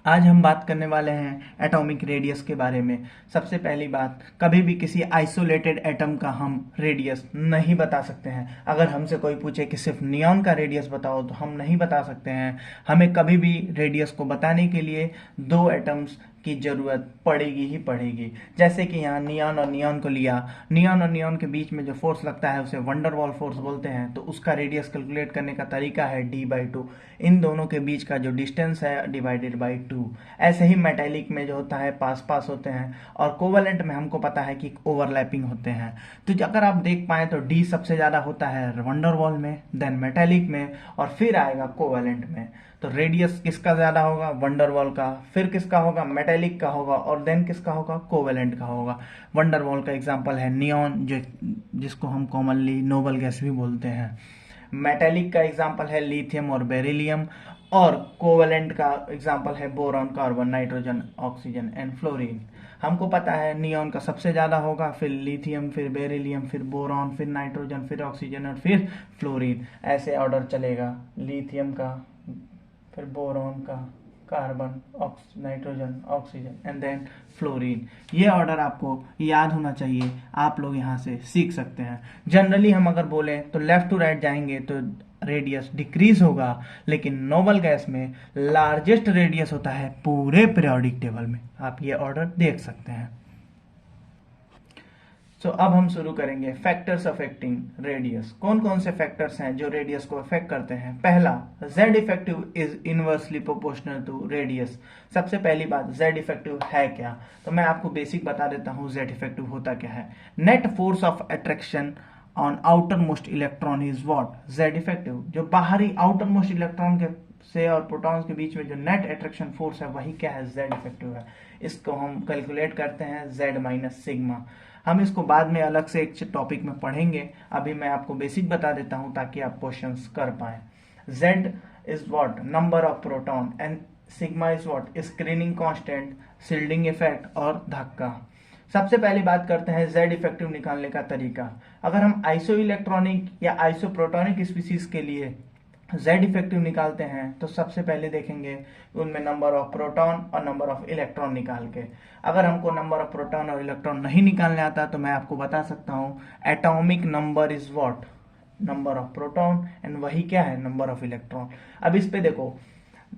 आज हम बात करने वाले हैं एटॉमिक रेडियस के बारे में। सबसे पहली बात, कभी भी किसी आइसोलेटेड एटम का हम रेडियस नहीं बता सकते हैं। अगर हमसे कोई पूछे कि सिर्फ नियॉन का रेडियस बताओ तो हम नहीं बता सकते हैं। हमें कभी भी रेडियस को बताने के लिए दो एटम्स की जरूरत पड़ेगी ही पड़ेगी। जैसे कि यहाँ नियॉन और नियॉन को लिया, नियॉन और नियॉन के बीच में जो फोर्स लगता है उसे वंडरवॉल फोर्स बोलते हैं, तो उसका रेडियस कैलकुलेट करने का तरीका है d/2। इन दोनों के बीच का जो डिस्टेंस है डिवाइडेड बाई 2। ऐसे ही मेटेलिक में जो होता है पास पास होते हैं, और कोवेलेंट में हमको पता है कि ओवरलैपिंग होते हैं। तो अगर आप देख पाए तो d सबसे ज्यादा होता है वंडरवॉल में, देन मेटेलिक में, और फिर आएगा कोवेलेंट में। तो रेडियस किसका ज्यादा होगा? वंडरवॉल का। फिर किसका होगा? मेटेलिक का होगा। और देन किसका होगा? कोवेलेंट का होगा। वंडरवॉल का एग्जांपल है नियॉन, जो जिसको हम कॉमनली नोबल गैस भी बोलते हैं। मेटेलिक का एग्जांपल है लिथियम और बेरिलियम। और कोवेलेंट का एग्जांपल है boron, carbon, nitrogen, oxygen and fluorine. हमको पता है नियॉन का सबसे ज्यादा होगा, फिर लिथियम, फिर बेरिलियम, फिर बोरॉन, फिर नाइट्रोजन, फिर ऑक्सीजन और फिर फ्लोरीन। ऐसे ऑर्डर चलेगा। लिथियम का, फिर बोरॉन का, carbon, nitrogen, oxygen and then fluorine. ये ऑर्डर आपको याद होना चाहिए, आप लोग यहाँ से सीख सकते हैं। जनरली हम अगर बोलें तो लेफ्ट टू राइट जाएंगे तो रेडियस डिक्रीज होगा, लेकिन नोबल गैस में लार्जेस्ट रेडियस होता है पूरे पीरियोडिक टेबल में। आप ये ऑर्डर देख सकते हैं। अब हम शुरू करेंगे फैक्टर्स अफेक्टिंग रेडियस। कौन कौन से फैक्टर्स हैं जो रेडियस को अफेक्ट करते हैं? पहला, z effective is inversely proportional to radius. सबसे पहली बात, z इफेक्टिव है क्या? तो मैं आपको बेसिक बता देता हूं z इफेक्टिव होता क्या है। Net force of attraction on outer most electron is what? z effective. जो बाहरी आउटर मोस्ट इलेक्ट्रॉन के से और प्रोटॉन्स के बीच में जो नेट अट्रैक्शन फोर्स है वही क्या है? z इफेक्टिव है। इसको हम कैलकुलेट करते हैं z माइनस सिग्मा। हम इसको बाद में अलग से एक टॉपिक में पढ़ेंगे, अभी मैं आपको बेसिक बता देता हूं ताकि आप क्वेश्चंस कर पाए। z is what? Number of proton, and sigma is what? Screening constant, shielding effect और धक्का। सबसे पहली बात करते हैं z इफेक्टिव निकालने का तरीका। अगर हम आइसो इलेक्ट्रॉनिक या आइसोप्रोटॉनिक स्पीसीज के लिए z इफेक्टिव निकालते हैं तो सबसे पहले देखेंगे उनमें नंबर ऑफ प्रोटॉन और नंबर ऑफ इलेक्ट्रॉन निकाल के। अगर हमको नंबर ऑफ प्रोटॉन और इलेक्ट्रॉन नहीं निकालने आता तो मैं आपको बता सकता हूं atomic number is what? Number of proton, and वही क्या है? Number of electron. अब इस पे देखो,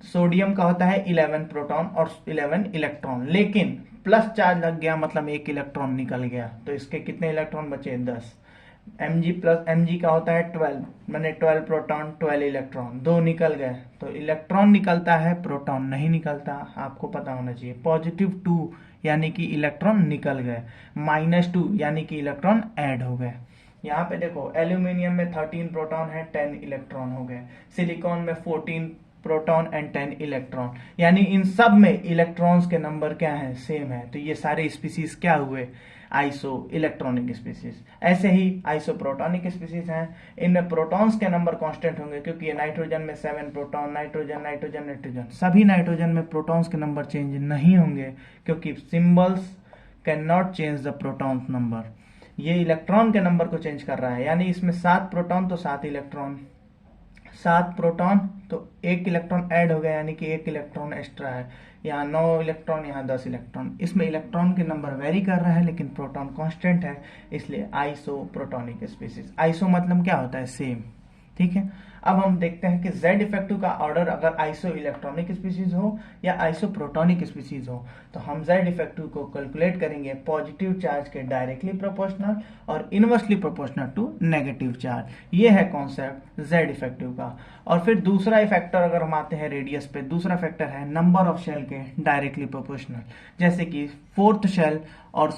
सोडियम का होता है 11 प्रोटॉन और 11 इलेक्ट्रॉन, लेकिन प्लस चार्ज लग गया मतलब एक इलेक्ट्रॉन निकल गया, तो इसके कितने इलेक्ट्रॉन बचे? 10। Mg का होता है 12, मैंने 12 प्रोटॉन 12 इलेक्ट्रॉन, दो निकल गए, तो इलेक्ट्रॉन निकलता है, प्रोटॉन नहीं निकलता। आपको पता होना चाहिए। +2 यानी कि इलेक्ट्रॉन निकल गए, -2 यानी कि इलेक्ट्रॉन ऐड हो गए। यहाँ पे देखो, एल्यूमिनियम में 13 प्रोटॉन है, 10 इलेक्ट्रॉन हो गए। सिलिकॉन में 14 प्रोटॉन एंड 10 इलेक्ट्रॉन, यानी इन सब में इलेक्ट्रॉन्स के नंबर क्या है? सेम है। तो ये सारे स्पीसीज क्या हुए? Iso electronic species. ऐसे ही आइसोप्रोटॉनिक स्पीसीज हैं, इनमें प्रोटॉन्स के नंबर कांस्टेंट होंगे, क्योंकि ये नाइट्रोजन में 7 प्रोटॉन, नाइट्रोजन नाइट्रोजन नाइट्रोजन, सभी नाइट्रोजन में प्रोटॉन्स के नंबर चेंज नहीं होंगे, क्योंकि symbols can not change the protons number. ये इलेक्ट्रॉन के नंबर को चेंज कर रहा है, यानी इसमें 7 प्रोटॉन तो 7 इलेक्ट्रॉन, 7 प्रोटॉन तो 1 इलेक्ट्रॉन ऐड हो गया, यानी कि 1 इलेक्ट्रॉन एक्स्ट्रा है। यहाँ 9 इलेक्ट्रॉन, यहाँ 10 इलेक्ट्रॉन। इसमें इलेक्ट्रॉन के नंबर वेरी कर रहा है लेकिन प्रोटॉन कांस्टेंट है, इसलिए आइसो प्रोटॉनिक स्पीसीज। आइसो मतलब क्या होता है? सेम। ठीक है। अब हम देखते हैं कि z इफेक्टिव का ऑर्डर अगर आइसो इलेक्ट्रॉनिक स्पीसीज हो या आइसो प्रोटॉनिक स्पीसीज हो, तो हम z इफेक्टिव को कैलकुलेट करेंगे पॉजिटिव चार्ज के डायरेक्टली प्रोपोर्शनल और inversely proportional to negative charge. ये है कॉन्सेप्ट z इफेक्टिव का। और फिर दूसरा फैक्टर अगर हम आते हैं रेडियस पे, दूसरा फैक्टर है नंबर ऑफ शेल के डायरेक्टली प्रोपोर्शनल। जैसे कि फोर्थ शेल और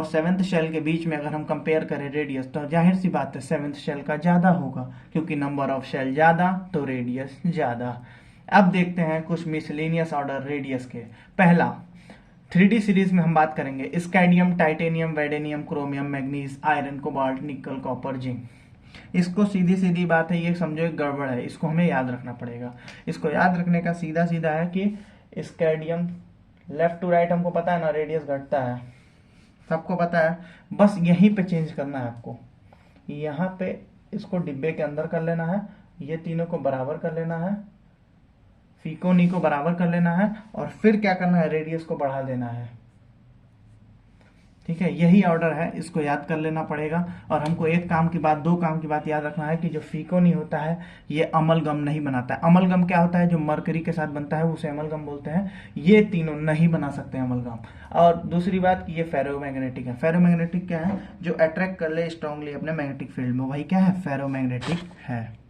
सेवेंथ शेल के बीच में अगर हम कंपेयर करें रेडियस, तो जाहिर सी बात है सेवेंथ शेल का ज्यादा होगा, क्योंकि नंबर ऑफ शेल ज्यादा तो रेडियस ज्यादा। अब देखते हैं कुछ मिसलेनियस ऑर्डर रेडियस के। पहला, 3D सीरीज में हम बात करेंगे scandium, titanium, vanadium, chromium, manganese, iron, cobalt, nickel, copper, zinc. इसको सीधी सीधी बात है, ये समझो एक गड़बड़ है, इसको हमें याद रखना पड़ेगा। इसको याद रखने का सीधा सीधा है कि स्कैंडियम, लेफ्ट टू राइट हमको पता है ना, रेडियस घटता है, सबको पता है। बस यहीं पे चेंज करना है आपको, यहाँ पे इसको डिब्बे के अंदर कर लेना है, ये तीनों को बराबर कर लेना है, फीको नी को बराबर कर लेना है और फिर क्या करना है, रेडियस को बढ़ा देना है। ठीक है, यही ऑर्डर है, इसको याद कर लेना पड़ेगा। और हमको एक काम की बात, दो काम की बात याद रखना है कि जो फीकोनी होता है ये अमलगम नहीं बनाता है। अमलगम क्या होता है, जो मरकरी के साथ बनता है उसे अमलगम बोलते हैं। ये तीनों नहीं बना सकते अमलगम। और दूसरी बात कि ये फेरोमैग्नेटिक है। फेरोमैग्नेटिक क्या है, जो अट्रैक्ट कर ले स्ट्रांगली अपने मैग्नेटिक फील्ड में, वही क्या है, फेरोमैग्नेटिक है।